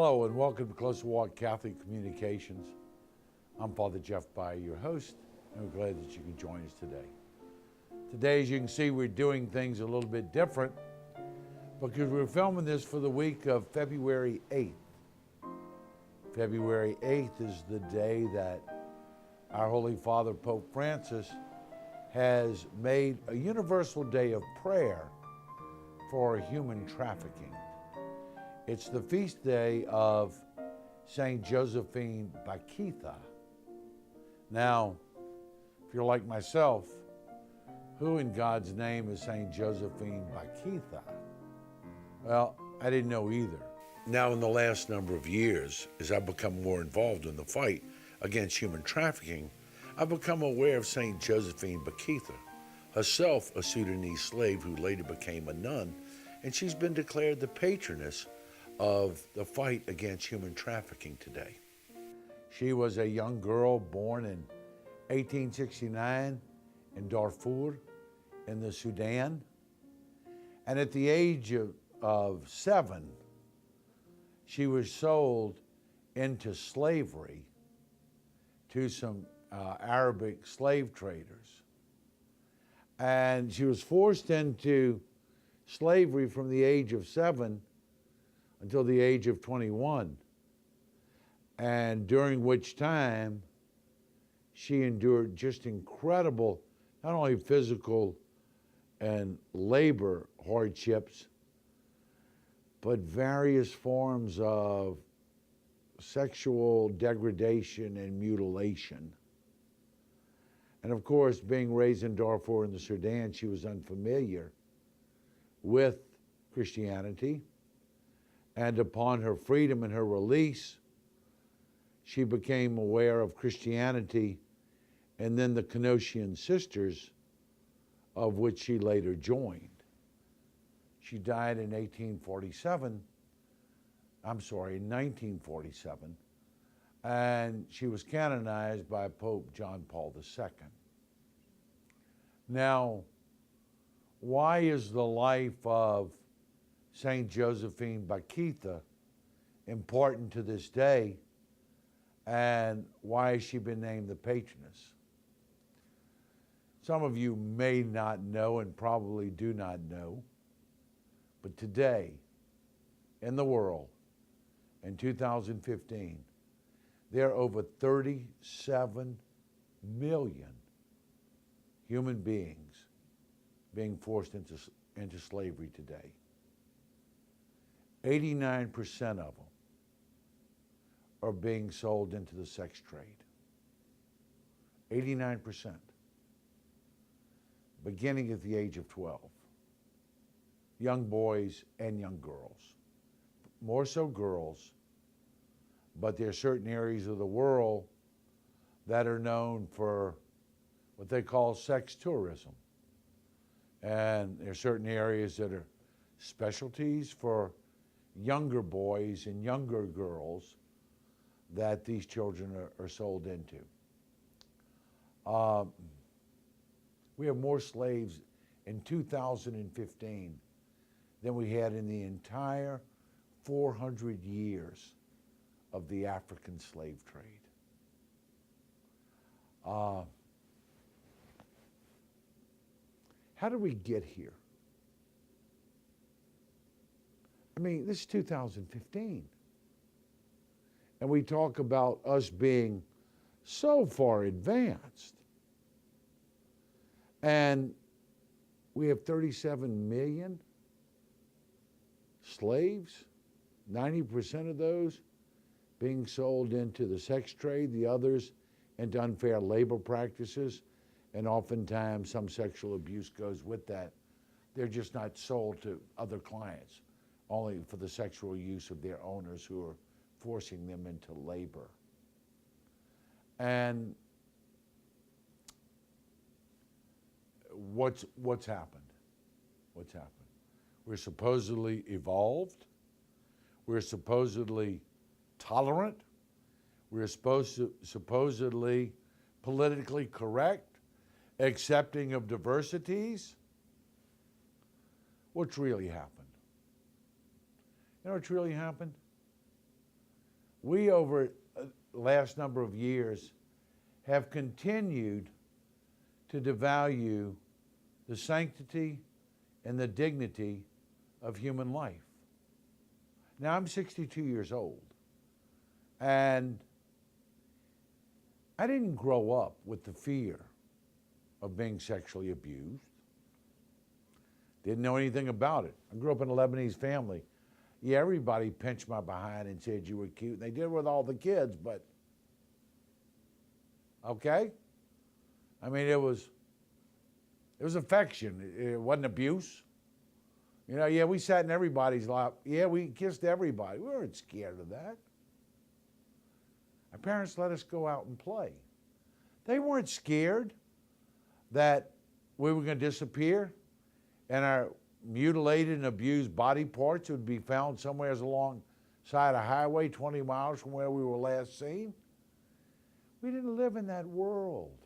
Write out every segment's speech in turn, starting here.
Hello and welcome to Close Walk Catholic Communications. I'm Father Jeff Byer, your host, and we're glad that you can join us today. Today, as you can see, we're doing things a little bit different because we're filming this for the week of February 8th. February 8th is the day that our Holy Father, Pope Francis, has made a universal day of prayer for human trafficking. It's the feast day of St. Josephine Bakhita. Now, if you're like myself, who in God's name is St. Josephine Bakhita? Well, I didn't know either. Now, in the last number of years, as I've become more involved in the fight against human trafficking, I've become aware of St. Josephine Bakhita, herself a Sudanese slave who later became a nun, and she's been declared the patroness of the fight against human trafficking today. She was a young girl born in 1869 in Darfur in the Sudan. And at the age of 7, she was sold into slavery to some Arabic slave traders. And she was forced into slavery from the age of 7 until the age of 21, and during which time she endured just incredible, not only physical and labor hardships, but various forms of sexual degradation and mutilation. And of course, being raised in Darfur in the Sudan, she was unfamiliar with Christianity. And upon her freedom and her release, she became aware of Christianity and then the Canossian Sisters, of which she later joined. She died in 1947, and she was canonized by Pope John Paul II. Now, why is the life of St. Josephine Bakhita important to this day, and why has she been named the patroness? Some of you may not know and probably do not know, but today in the world, in 2015, there are over 37 million human beings being forced into slavery today. 89% of them are being sold into the sex trade. 89%. Beginning at the age of 12. Young boys and young girls. More so girls, but there are certain areas of the world that are known for what they call sex tourism. And there are certain areas that are specialties for younger boys and younger girls that these children are sold into. We have more slaves in 2015 than we had in the entire 400 years of the African slave trade. How did we get here? I mean, this is 2015. And we talk about us being so far advanced. And we have 37 million slaves, 90% of those being sold into the sex trade, the others into unfair labor practices, and oftentimes some sexual abuse goes with that. They're just not sold to other clients, only for the sexual use of their owners who are forcing them into labor. And what's happened? What's happened? We're supposedly evolved. We're supposedly tolerant. We're supposedly politically correct, accepting of diversities. What's really happened? You know what's really happened? we over the last number of years have continued to devalue the sanctity and the dignity of human life. Now, I'm 62 years old, and I didn't grow up with the fear of being sexually abused. Didn't know anything about it. I grew up in a Lebanese family. Yeah, everybody pinched my behind and said you were cute. And they did it with all the kids, but okay. I mean, it was affection. It wasn't abuse. You know, yeah, we sat in everybody's lap. Yeah, we kissed everybody. We weren't scared of that. Our parents let us go out and play. They weren't scared that we were going to disappear and our mutilated and abused body parts would be found somewhere alongside a highway 20 miles from where we were last seen. We didn't live in that world.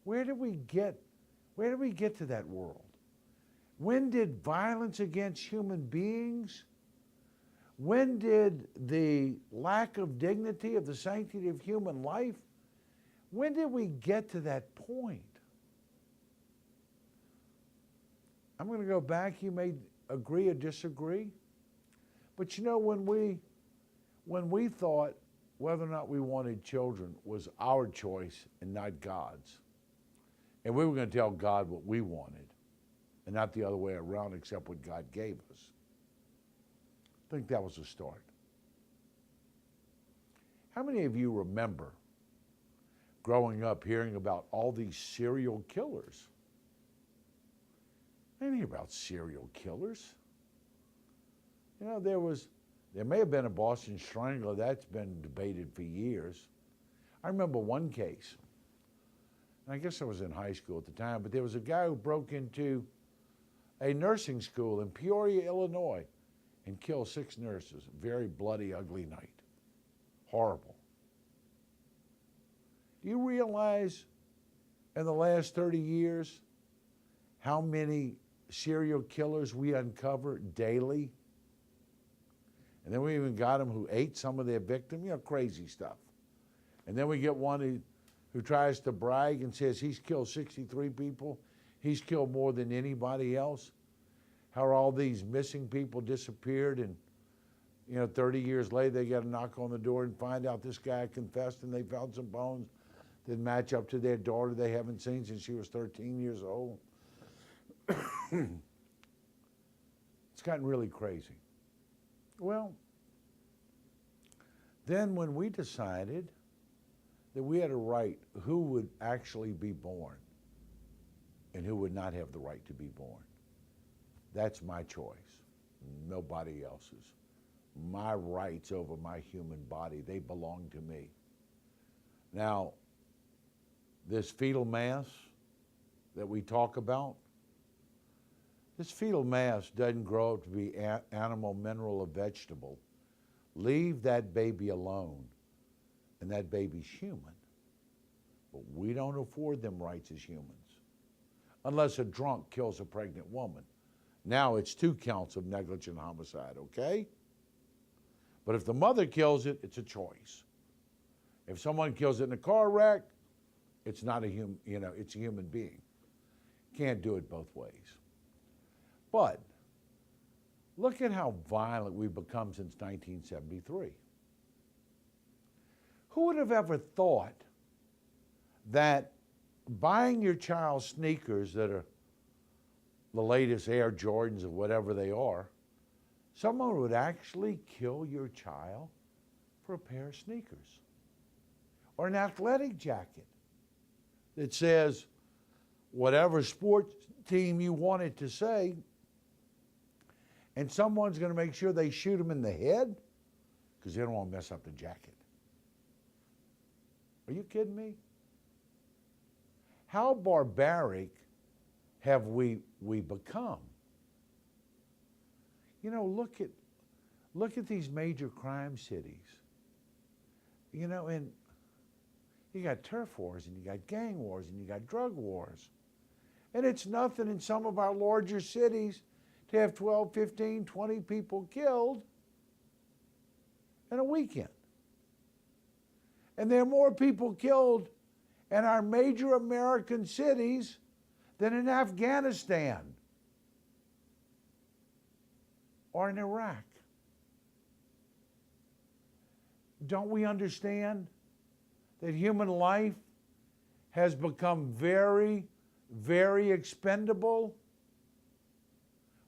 Where did we get to that world? When did violence against human beings, when did the lack of dignity of the sanctity of human life, when did we get to that point? I'm going to go back. You may agree or disagree. But you know, when we thought whether or not we wanted children was our choice and not God's, and we were going to tell God what we wanted and not the other way around except what God gave us, I think that was a start. How many of you remember growing up hearing about all these serial killers? I didn't hear about serial killers. You know, there may have been a Boston Strangler. That's been debated for years. I remember one case, and I guess I was in high school at the time, but there was a guy who broke into a nursing school in Peoria, Illinois, and killed 6 nurses. A very bloody, ugly night. Horrible. Do you realize in the last 30 years how many serial killers we uncover daily? And then we even got them who ate some of their victim, you know, crazy stuff. And then we get one who tries to brag and says he's killed 63 people. He's killed more than anybody else. How all these missing people disappeared, and 30 years later they got a knock on the door and find out this guy confessed, and they found some bones that match up to their daughter they haven't seen since she was 13 years old. It's gotten really crazy. Well, then when we decided that we had to write who would actually be born and who would not have the right to be born, that's my choice, nobody else's. My rights over my human body, they belong to me. Now, this fetal mass that we talk about, this fetal mass doesn't grow up to be animal, mineral, or vegetable. Leave that baby alone, and that baby's human. But we don't afford them rights as humans. Unless a drunk kills a pregnant woman. Now it's 2 counts of negligent homicide, okay? But if the mother kills it, it's a choice. If someone kills it in a car wreck, it's not a human, it's a human being. Can't do it both ways. But look at how violent we've become since 1973. Who would have ever thought that buying your child sneakers that are the latest Air Jordans or whatever they are, someone would actually kill your child for a pair of sneakers? Or an athletic jacket that says whatever sports team you want it to say, and someone's going to make sure they shoot them in the head because they don't want to mess up the jacket. Are you kidding me? How barbaric have we become? Look at these major crime cities. And you got turf wars, and you got gang wars, and you got drug wars. And it's nothing in some of our larger cities to have 12, 15, 20 people killed. in a weekend. And there are more people killed in our major American cities than in Afghanistan or in Iraq. Don't we understand that human life has become very, very expendable?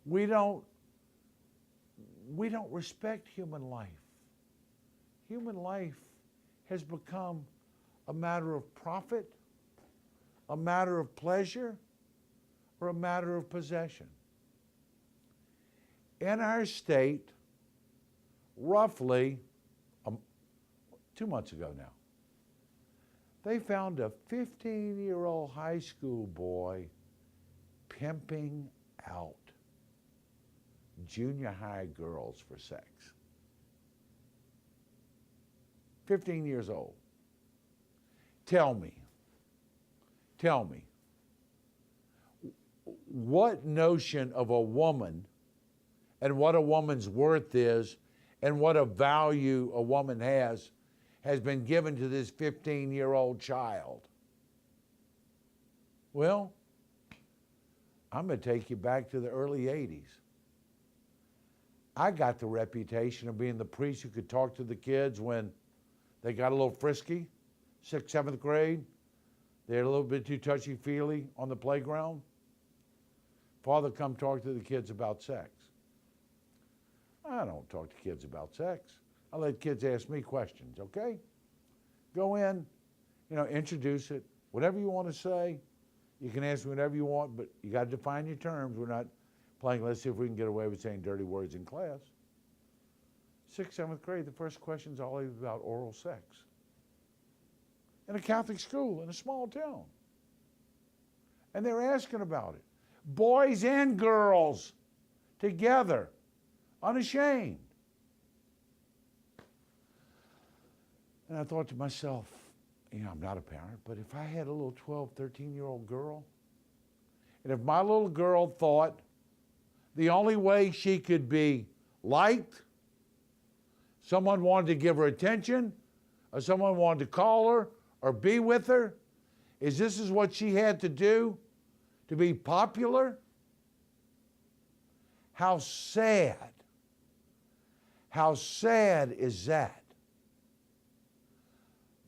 We don't respect human life. Human life has become a matter of profit, a matter of pleasure, or a matter of possession. In our state, roughly 2 months ago now, they found a 15-year-old high school boy pimping out junior high girls for sex. 15 years old. Tell me, what notion of a woman and what a woman's worth is and what a value a woman has been given to this 15-year-old child? Well, I'm going to take you back to the early 80s. I got the reputation of being the priest who could talk to the kids when they got a little frisky, 6th, 7th grade. They're a little bit too touchy-feely on the playground. Father, come talk to the kids about sex. I don't talk to kids about sex. I let kids ask me questions, okay? Go in, introduce it. Whatever you want to say, you can ask me whatever you want, but you got to define your terms. We're not playing, let's see if we can get away with saying dirty words in class. 6th, 7th grade, the first question's always about oral sex. In a Catholic school in a small town. And they're asking about it. Boys and girls together, unashamed. And I thought to myself, I'm not a parent, but if I had a little 12, 13-year-old girl, and if my little girl thought the only way she could be liked, someone wanted to give her attention, or someone wanted to call her or be with her, this is what she had to do to be popular? How sad is that?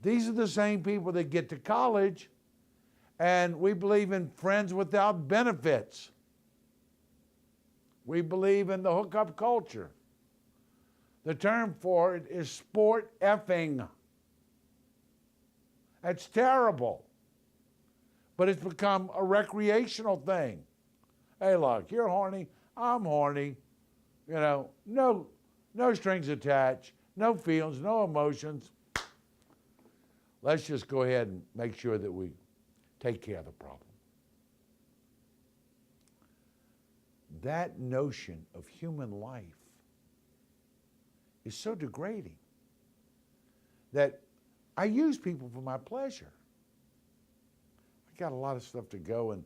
These are the same people that get to college, and we believe in friends without benefits. We believe in the hookup culture. The term for it is sport effing. That's terrible. But it's become a recreational thing. Hey, look, you're horny, I'm horny. No strings attached, no feelings, no emotions. Let's just go ahead and make sure that we take care of the problem. That notion of human life is so degrading that I use people for my pleasure. I got a lot of stuff to go, and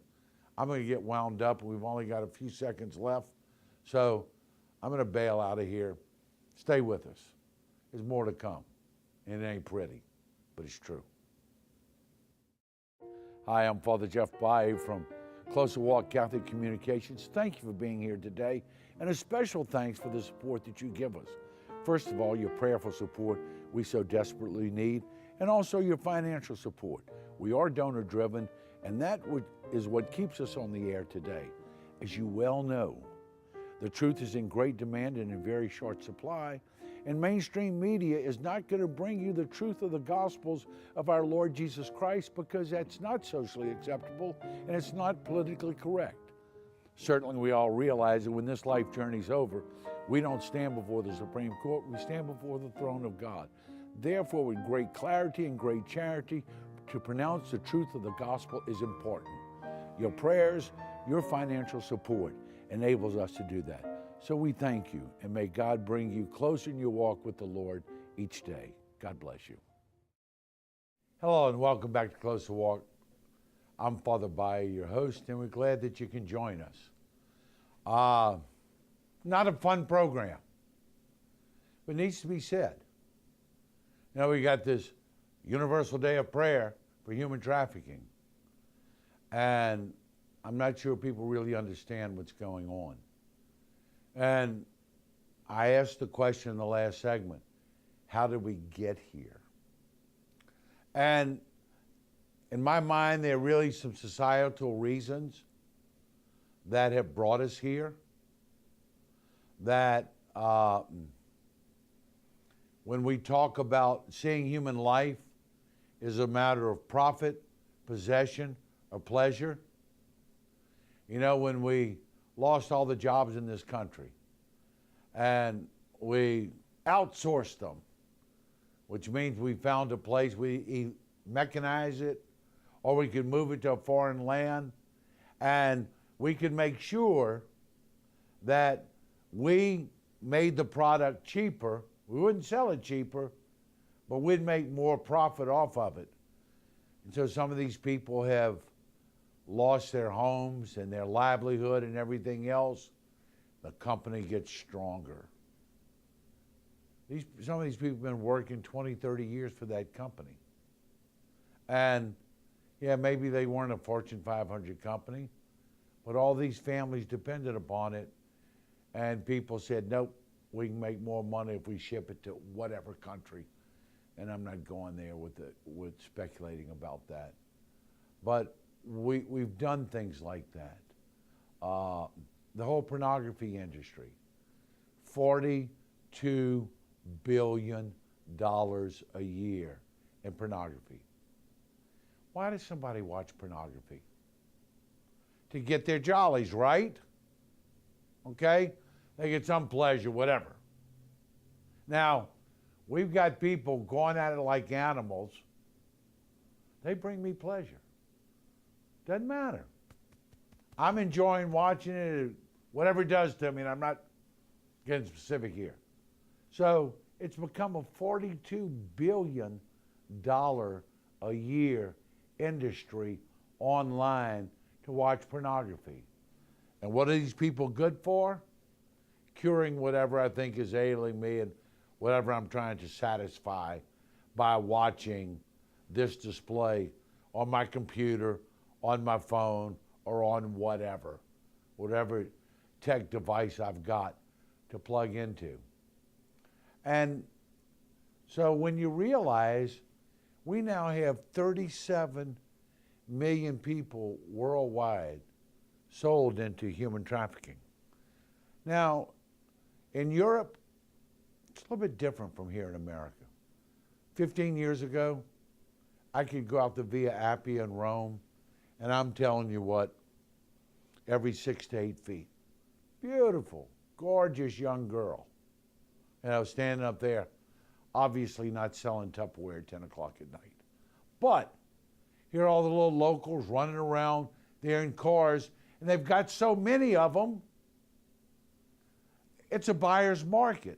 I'm going to get wound up, and we've only got a few seconds left. So I'm going to bail out of here. Stay with us. There's more to come. And it ain't pretty, but it's true. Hi, I'm Father Jeff Baye from Closer Walk Catholic Communications. Thank you for being here today, and a special thanks for the support that you give us. First of all, your prayerful support we so desperately need, and also your financial support. We are donor-driven, and that is what keeps us on the air today. As you well know, the truth is in great demand and in very short supply, and mainstream media is not going to bring you the truth of the Gospels of our Lord Jesus Christ, because that's not socially acceptable and it's not politically correct. Certainly we all realize that when this life journey's over, we don't stand before the Supreme Court, we stand before the throne of God. Therefore, with great clarity and great charity, to pronounce the truth of the gospel is important. Your prayers, your financial support enables us to do that. So we thank you, and may God bring you closer in your walk with the Lord each day. God bless you. Hello, and welcome back to Closer Walk. I'm Father Baye, your host, and we're glad that you can join us. Not a fun program, but it needs to be said. We got this Universal Day of Prayer for human trafficking. And I'm not sure people really understand what's going on. And I asked the question in the last segment, how did we get here? And in my mind, there are really some societal reasons that have brought us here. That when we talk about seeing human life is a matter of profit, possession, or pleasure. When we lost all the jobs in this country and we outsourced them, which means we found a place, we mechanize it, or we could move it to a foreign land, and we could make sure that we made the product cheaper. We wouldn't sell it cheaper, but we'd make more profit off of it. And so some of these people have lost their homes and their livelihood and everything else. The company gets stronger. Some of these people have been working 20, 30 years for that company. And yeah, maybe they weren't a Fortune 500 company, but all these families depended upon it. And people said, nope, we can make more money if we ship it to whatever country. And I'm not going there with speculating about that. But we've done things like that. The whole pornography industry, $42 billion a year in pornography. Why does somebody watch pornography? To get their jollies, right? Okay? They get some pleasure, whatever. Now, we've got people going at it like animals. They bring me pleasure. Doesn't matter. I'm enjoying watching it, whatever it does to me, and I'm not getting specific here. So it's become a $42 billion a year industry online to watch pornography. And what are these people good for? Curing whatever I think is ailing me and whatever I'm trying to satisfy by watching this display on my computer, on my phone, or on whatever tech device I've got to plug into. And so when you realize we now have 37 million people worldwide sold into human trafficking. Now, in Europe, it's a little bit different from here in America. 15 years ago, I could go out to Via Appia in Rome, and I'm telling you what, every 6 to 8 feet. Beautiful, gorgeous young girl. And I was standing up there, obviously not selling Tupperware at 10 o'clock at night. But here are all the little locals running around, they're in cars, and they've got so many of them, it's a buyer's market.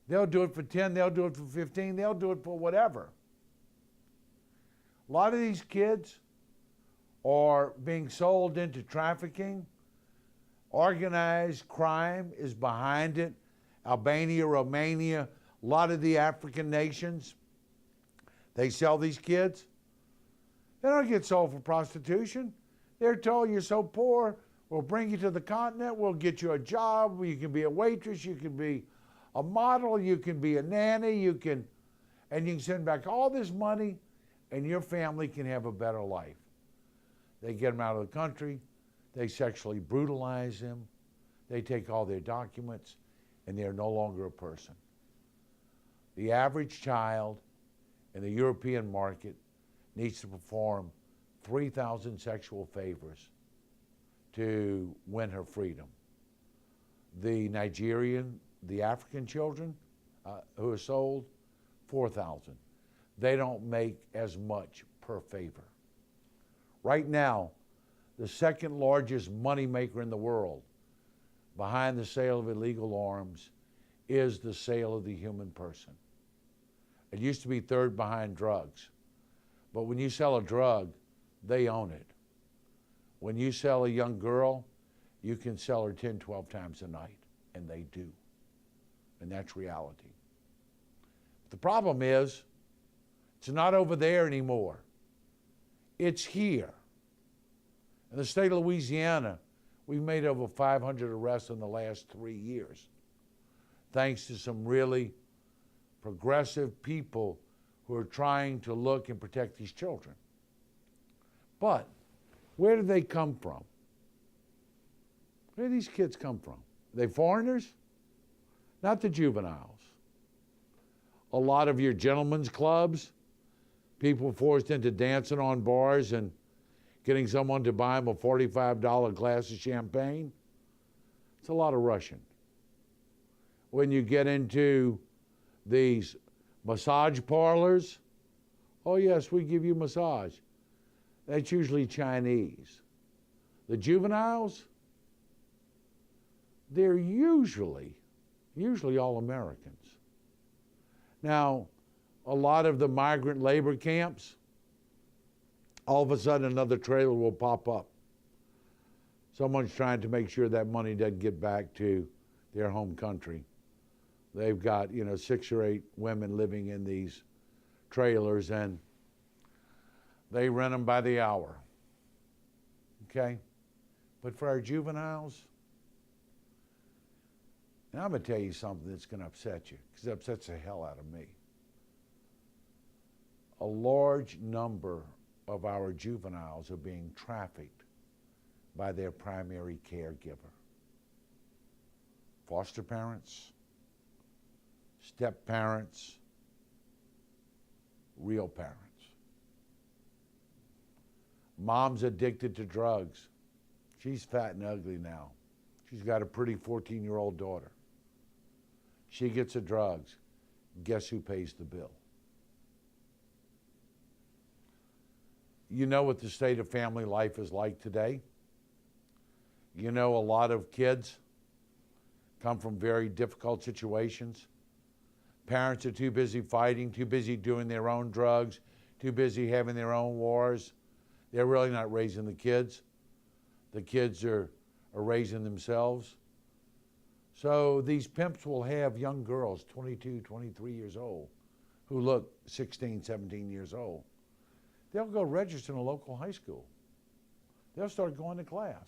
They'll do it for 10, they'll do it for 15, they'll do it for whatever. A lot of these kids are being sold into trafficking. Organized crime is behind it. Albania, Romania, a lot of the African nations, they sell these kids. They don't get sold for prostitution. They're told, you're so poor, we'll bring you to the continent, we'll get you a job, you can be a waitress, you can be a model, you can be a nanny, and you can send back all this money and your family can have a better life. They get them out of the country, they sexually brutalize them, they take all their documents, and they're no longer a person. The average child in the European market needs to perform 3,000 sexual favors to win her freedom. The Nigerian, the African children who are sold, 4,000. They don't make as much per favor. Right now, the second largest money maker in the world, behind the sale of illegal arms, is the sale of the human person. It used to be third behind drugs. But when you sell a drug, they own it. When you sell a young girl, you can sell her 10, 12 times a night, and they do. And that's reality. The problem is, It's not over there anymore. It's here. In the state of Louisiana, we've made over 500 arrests in the last 3 years, thanks to some really progressive people who are trying to look and protect these children. But where do they come from? Where do these kids come from? Are they foreigners? Not the juveniles. A lot of your gentlemen's clubs, people forced into dancing on bars and getting someone to buy them a $45 glass of champagne. It's a lot of Russian. When you get into these massage parlors, oh yes, we give you massage. That's usually Chinese. The juveniles, they're usually all Americans. Now, a lot of the migrant labor camps, all of a sudden another trailer will pop up. Someone's trying to make sure that money doesn't get back to their home country. They've got, 6 or 8 women living in these trailers, and they rent them by the hour. Okay? But for our juveniles, and I'm going to tell you something that's going to upset you, because it upsets the hell out of me. A large number of our juveniles are being trafficked by their primary caregiver. Foster parents, step parents, real parents. Mom's addicted to drugs. She's fat and ugly now. She's got a pretty 14-year-old daughter. She gets the drugs. Guess who pays the bill? You know what the state of family life is like today. You know a lot of kids come from very difficult situations. Parents are too busy fighting, too busy doing their own drugs, too busy having their own wars. They're really not raising the kids. The kids are raising themselves. So these pimps will have young girls, 22, 23 years old, who look 16, 17 years old. They'll go register in a local high school. They'll start going to class.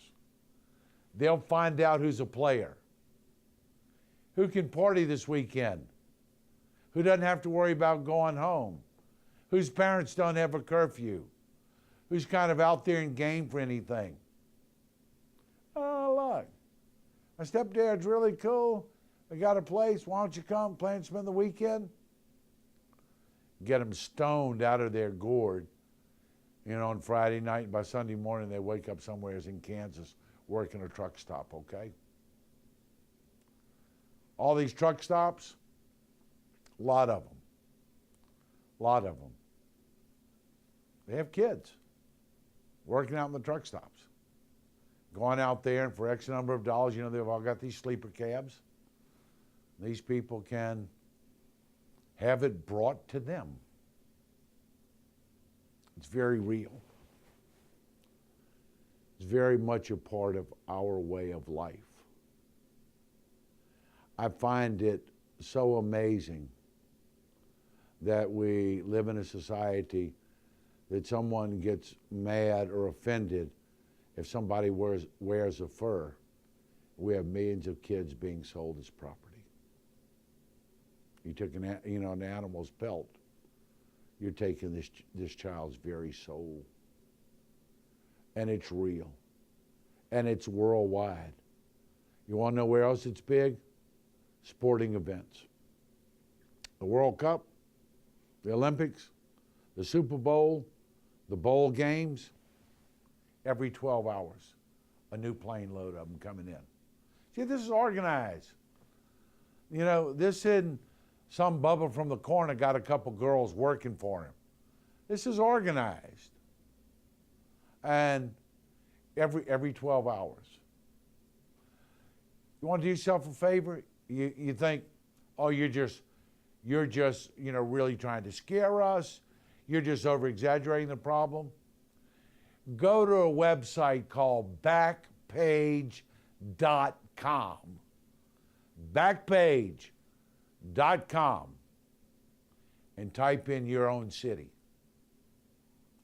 They'll find out who's a player, who can party this weekend, who doesn't have to worry about going home, whose parents don't have a curfew, who's kind of out there in game for anything. Oh, look, my stepdad's really cool. We got a place. Why don't you come, plan to spend the weekend? Get them stoned out of their gourd, on Friday night. And by Sunday morning, they wake up somewhere in Kansas working a truck stop, okay? All these truck stops, a lot of them. They have kids working out in the truck stops, going out there, and for X number of dollars, they've all got these sleeper cabs. These people can have it brought to them. It's very real. It's very much a part of our way of life. I find it so amazing that we live in a society that someone gets mad or offended if somebody wears a fur. We have millions of kids being sold as property. You took an animal's pelt. You're taking this child's very soul. And it's real. And it's worldwide. You want to know where else it's big? Sporting events. The World Cup, the Olympics, the Super Bowl, the bowl games. Every 12 hours, a new plane load of them coming in. See, this is organized. This isn't some bubba from the corner got a couple girls working for him. This is organized. And every 12 hours. You want to do yourself a favor? You think, oh, you're just really trying to scare us. You're just over-exaggerating the problem. Go to a website called Backpage.com. Backpage.com. and type in your own city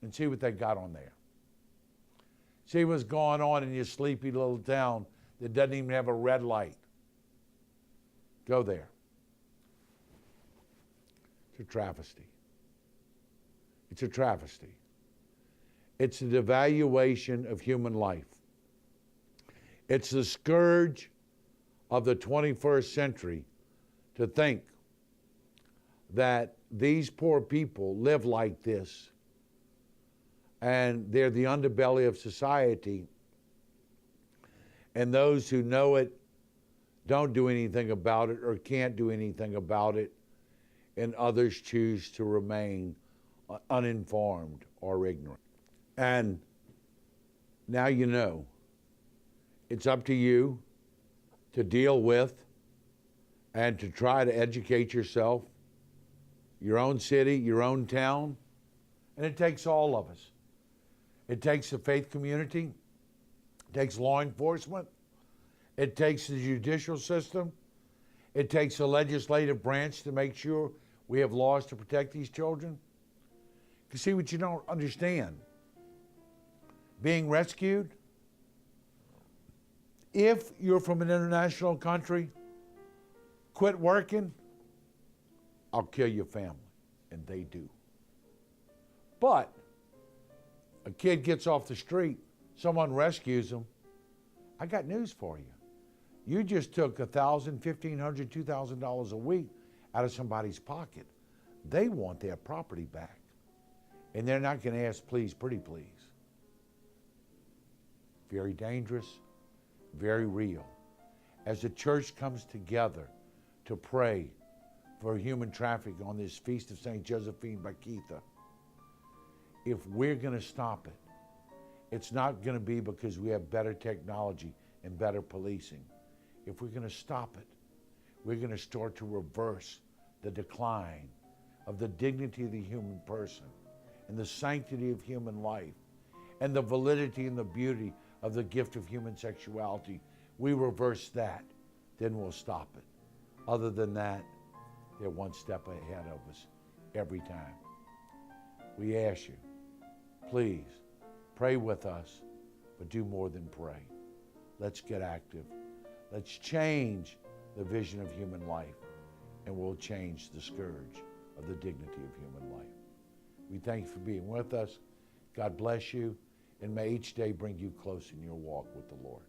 and see what they got on there. See what's going on in your sleepy little town that doesn't even have a red light. Go there. It's a travesty. It's a travesty. It's a devaluation of human life. It's the scourge of the 21st century to think that these poor people live like this and they're the underbelly of society, and those who know it don't do anything about it or can't do anything about it, and others choose to remain uninformed or ignorant. And now you know. It's up to you to deal with and to try to educate yourself, your own city, your own town, and it takes all of us. It takes the faith community, it takes law enforcement, it takes the judicial system, it takes the legislative branch to make sure we have laws to protect these children. You see what you don't understand. Being rescued, if you're from an international country, quit working, I'll kill your family. And they do. But a kid gets off the street, someone rescues him, I got news for you. You just took $1,000, $1,500, $2,000 a week out of somebody's pocket. They want their property back. And they're not going to ask, please, pretty please. Very dangerous, very real. As the church comes together to pray for human trafficking on this feast of St. Josephine Bakhita, if we're going to stop it, it's not going to be because we have better technology and better policing. If we're going to stop it, we're going to start to reverse the decline of the dignity of the human person and the sanctity of human life and the validity and the beauty of the gift of human sexuality. We reverse that, then we'll stop it. Other than that, they're one step ahead of us every time. We ask you, please, pray with us, but do more than pray. Let's get active. Let's change the vision of human life, and we'll change the scourge of the dignity of human life. We thank you for being with us. God bless you, and may each day bring you close in your walk with the Lord.